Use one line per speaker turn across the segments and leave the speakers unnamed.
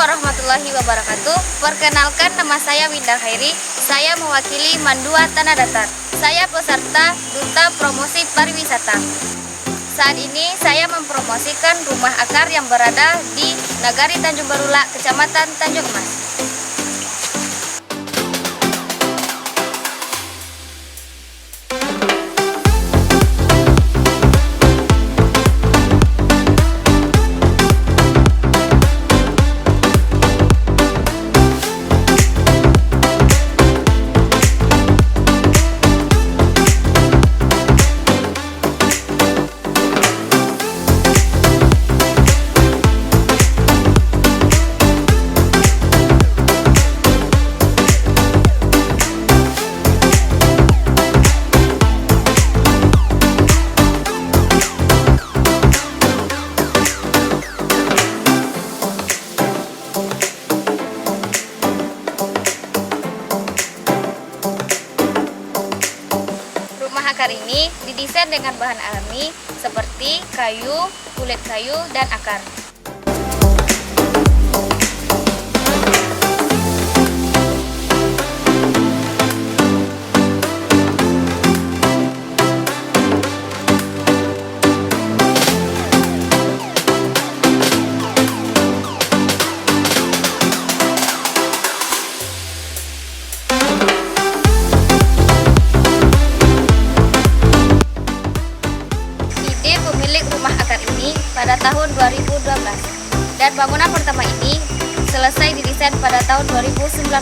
warahmatullahi wabarakatuh. Perkenalkan, nama saya Winda Khairi. Saya mewakili Mandua Tanah Datar. Saya peserta Duta Promosi Pariwisata. Saat ini saya mempromosikan rumah akar yang berada di Nagari Tanjung Barula, Kecamatan Tanjung Mas. Akar ini didesain dengan bahan alami seperti kayu, kulit kayu, dan akar. Rumah akar ini pada tahun 2012 dan bangunan pertama ini selesai didesain pada tahun 2019.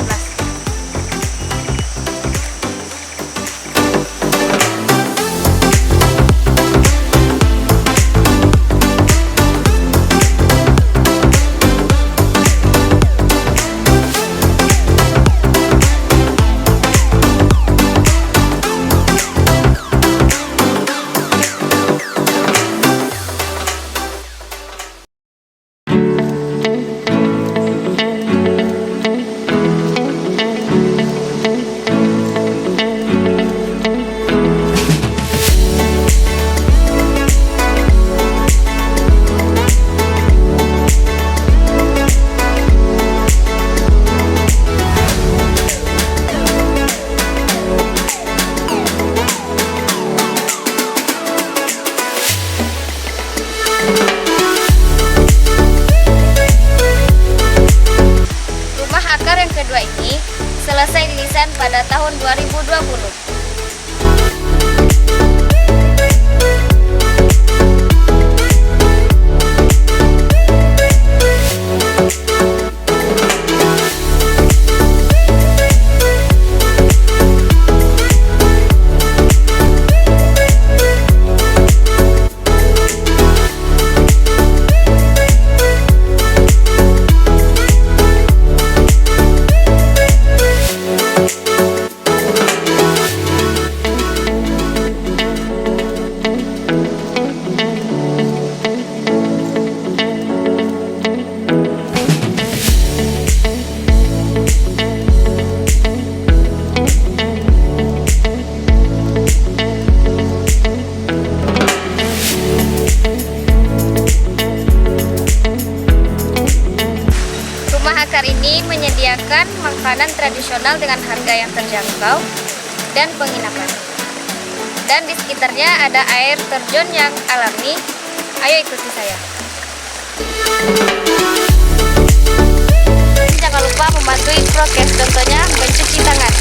Kedua ini selesai didesain pada tahun 2020. Akar ini menyediakan makanan tradisional dengan harga yang terjangkau dan penginapan. Dan di sekitarnya ada air terjun yang alami. Ayo ikuti saya. Jangan lupa mematuhi prokes, contohnya mencuci tangan.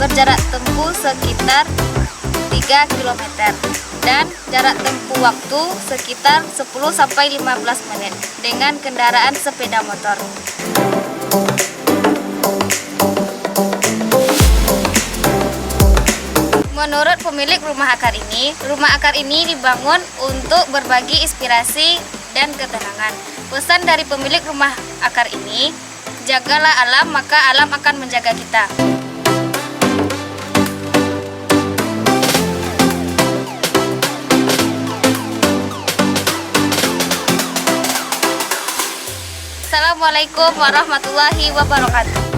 berjarak tempuh sekitar 3 km dan jarak tempuh waktu sekitar 10-15 menit dengan kendaraan sepeda motor. Menurut pemilik rumah akar ini dibangun untuk berbagi inspirasi dan ketenangan. Pesan dari pemilik rumah akar ini, jagalah alam maka alam akan menjaga kita. Assalamualaikum warahmatullahi wabarakatuh.